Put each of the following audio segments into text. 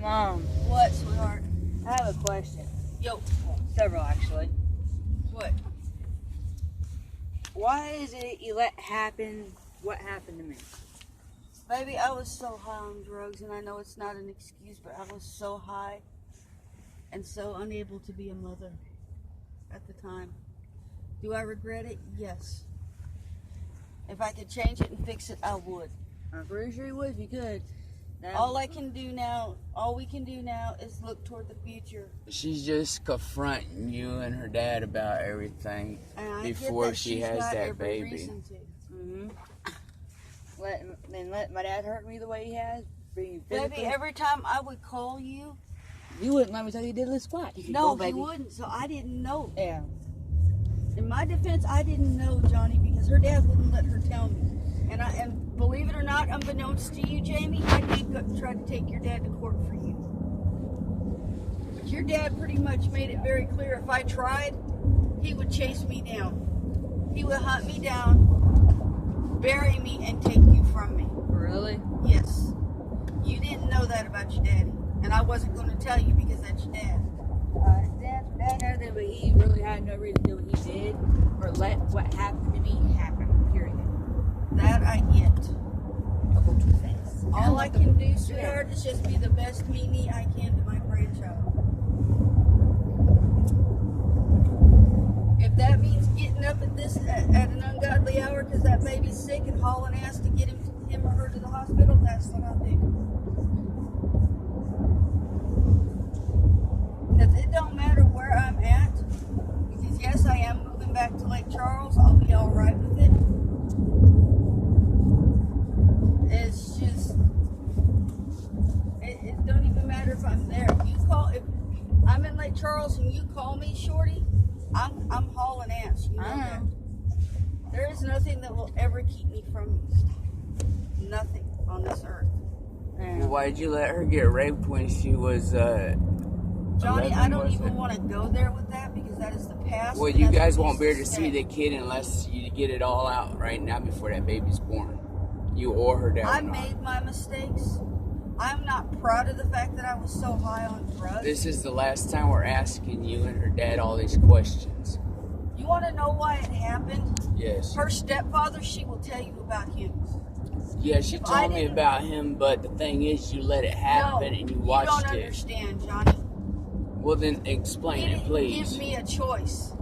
Mom, What, sweetheart? I have a question. Yo. Several, actually. What? Why is it you let happen what happened to me? Baby, I was so high on drugs, and I know it's not an excuse, but I was so high and so unable to be a mother at the time. Do I regret it? Yes. If I could change it and fix it, I would. I'm pretty sure you would if you could. All we can do now is look toward the future. She's just confronting you and her dad about everything before she has that baby. Mm-hmm. Let my dad hurt me the way he has. Baby, every time I would call you, you wouldn't let me tell you did this squat. No, he wouldn't, so I didn't know. Yeah. In my defense, I didn't know, Johnny, because her dad wouldn't let her tell me. And believe it or not, unbeknownst to you, Jamie, I did try to take your dad to court for you. But your dad pretty much made it very clear if I tried, he would chase me down. He would hunt me down, bury me, and take you from me. Really? Yes. You didn't know that about your daddy, and I wasn't going to tell you because that's your dad. Dad knows that, but he really had no reason to do what he did or let what happened to me happen, period. That I get. I'll go too fast. All I can do, sweetheart, is just be the best Mimi I can to my grandchild. If that means getting up at an ungodly hour because that baby's sick and hauling ass to get him or her to the hospital, that's what I'll do. Because it don't matter where I'm at. Because yes, I am moving back to Lake Charles. I'll be all right with it. It's just, it don't even matter if I'm there. If I'm in Lake Charles and you call me, Shorty, I'm hauling ass. You know that. There is nothing that will ever keep me from you. Nothing on this earth. Well, why did you let her get raped when she was Johnny, 11, I don't even want to go there with that because that is the past. Well, you guys won't be able to see the kid unless you get it all out right now before that baby's born. You or her dad. I made my mistakes. I'm not proud of the fact that I was so high on drugs. This is the last time we're asking you and her dad all these questions. You want to know why it happened? Yes. Her stepfather, she will tell you about him. Yeah, she told me about him, but the thing is, you let it happen and you watched it. You don't understand, Johnny. Well, then explain it, please. He didn't give me a choice.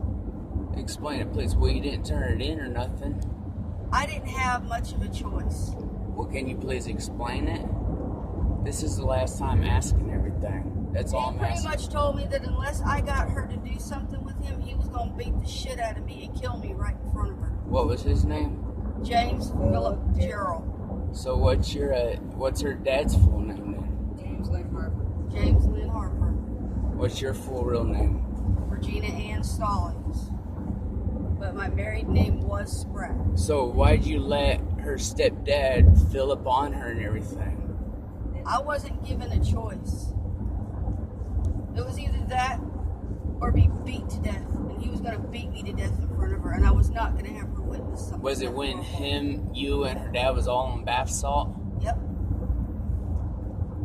Explain it, please. Well, you didn't turn it in or nothing. I didn't have much of a choice. Well, can you please explain it? This is the last time asking everything. That's all I'm asking. He pretty much told me that unless I got her to do something with him, he was going to beat the shit out of me and kill me right in front of her. What was his name? James Philip Gerald. So what's her dad's full name then? James Lynn Harper. James Lynn Harper. What's your full real name? Regina Ann Stallings. But my married name was Spratt. So why'd you let her stepdad fill up on her and everything? I wasn't given a choice. It was either that or be beat to death. And he was going to beat me to death in front of her. And I was not going to have her witness something. Was it when you and her dad was all on bath salt? Yep.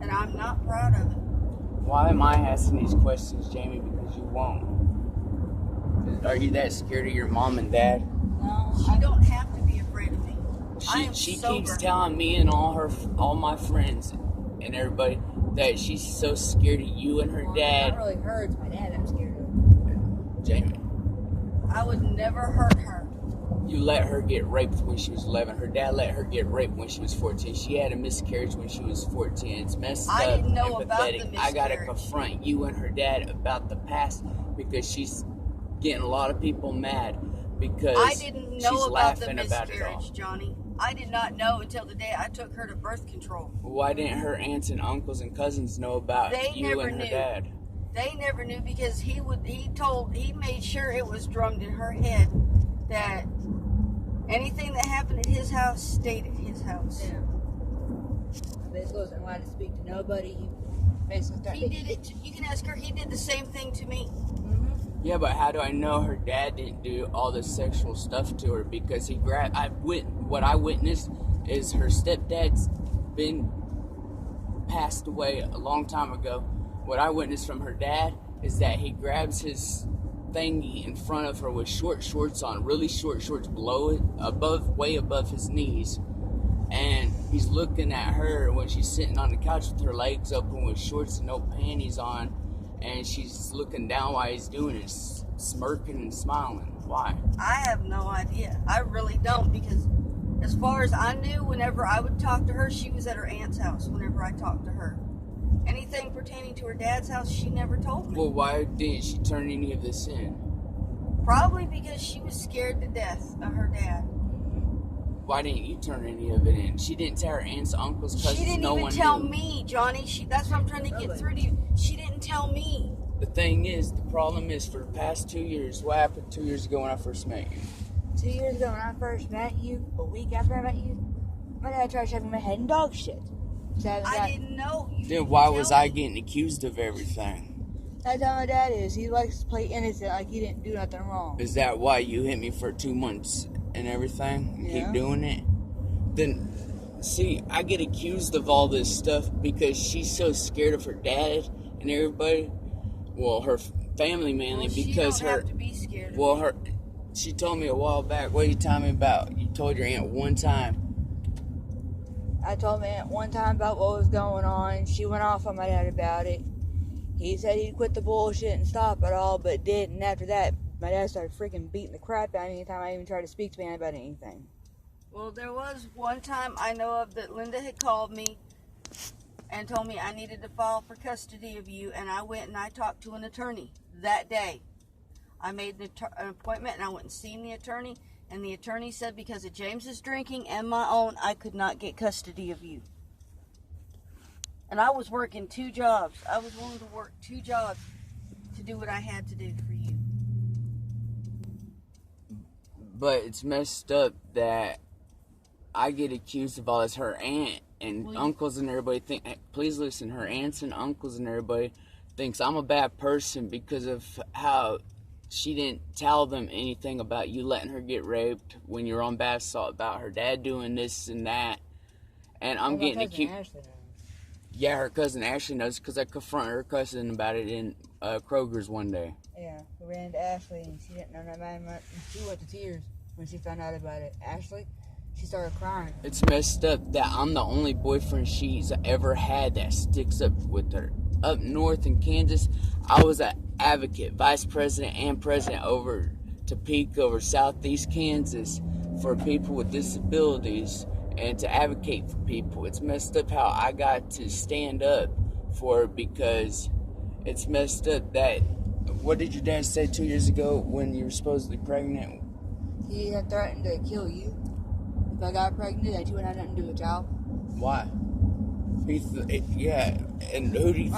And I'm not proud of it. Why am I asking these questions, Jamie? Because you won't. Are you that scared of your mom and dad? No. She don't have to be afraid of me. She keeps telling me and all my friends and everybody that she's so scared of you and her dad. Not really her, it's my dad I'm scared of. Jamie. I would never hurt her. You let her get raped when she was 11. Her dad let her get raped when she was 14. She had a miscarriage when she was 14. It's messed up. I didn't know and about the pathetic. miscarriage. I gotta confront you and her dad about the past because she's getting a lot of people mad because I didn't know she's about the laughing about it all. miscarriage, Johnny. I did not know until the day I took her to birth control. Why didn't her aunts and uncles and cousins know about you and her dad? They never knew because he made sure it was drummed in her head that anything that happened at his house stayed at his house. Yeah. I basically wasn't allowed to speak to nobody. He basically started. He did it. You can ask her. He did the same thing to me. Mm-hmm. Yeah, but how do I know her dad didn't do all this sexual stuff to her? Because what I witnessed is her stepdad's been passed away a long time ago. What I witnessed from her dad is that he grabs his thingy in front of her with short shorts on, really short shorts way above his knees. And he's looking at her when she's sitting on the couch with her legs open with shorts and no panties on. And she's looking down while he's doing it, smirking and smiling. Why? I have no idea. I really don't, because as far as I knew, whenever I would talk to her, she was at her aunt's house whenever I talked to her. Anything pertaining to her dad's house, she never told me. Well, why didn't she turn any of this in? Probably because she was scared to death of her dad. Why didn't you turn any of it in? She didn't tell her aunts, uncles, cousins, She didn't no even one tell knew. me, Johnny. That's what I'm trying to get through to you. She didn't tell me. The thing is, the problem is, for the past 2 years, what happened 2 years ago when I first met you? 2 years ago when I first met you, a week after I met you, my dad tried shoving my head in dog shit. So I didn't know. You Then didn't why tell was me. I getting accused of everything? That's how my dad is. He likes to play innocent like he didn't do nothing wrong. Is that why you hit me for 2 months and everything? And Yeah. keep doing it? Then, see, I get accused of all this stuff because she's so scared of her dad and everybody. Well, her family mainly, Well, she because don't her. have to be scared of Well, me. she told me a while back. What are you telling me about? You told your aunt one time. I told my aunt one time about what was going on. She went off on my dad about it. He said he'd quit the bullshit and stop it all, but didn't. And after that, my dad started freaking beating the crap out of me anytime I even tried to speak to my aunt about anything. Well, there was one time I know of that Linda had called me and told me I needed to file for custody of you, and I went and I talked to an attorney that day. I made an appointment and I went and seen the attorney, and the attorney said because of James's drinking and my own, I could not get custody of you. And I was working 2 jobs. I was willing to work 2 jobs to do what I had to do for you. But it's messed up that I get accused of all this. Her aunt and uncles and everybody think, please listen, her aunts and uncles and everybody thinks I'm a bad person because of how she didn't tell them anything about you letting her get raped when you're on bath salt, about her dad doing this and that. And I'm getting accused. Yeah, her cousin Ashley knows because I confronted her cousin about it in Kroger's one day. Yeah, we ran into Ashley and she didn't know nothing about it. She went to tears when she found out about it. Ashley, she started crying. It's messed up that I'm the only boyfriend she's ever had that sticks up with her. Up north in Kansas, I was an advocate, vice president and president over Topeka, over southeast Kansas, for people with disabilities and to advocate for people. It's messed up how I got to stand up for it, because it's messed up that, what did your dad say 2 years ago when you were supposedly pregnant? He had threatened to kill you if I got pregnant, that you would have nothing to do with child. Why? Yeah, and who do you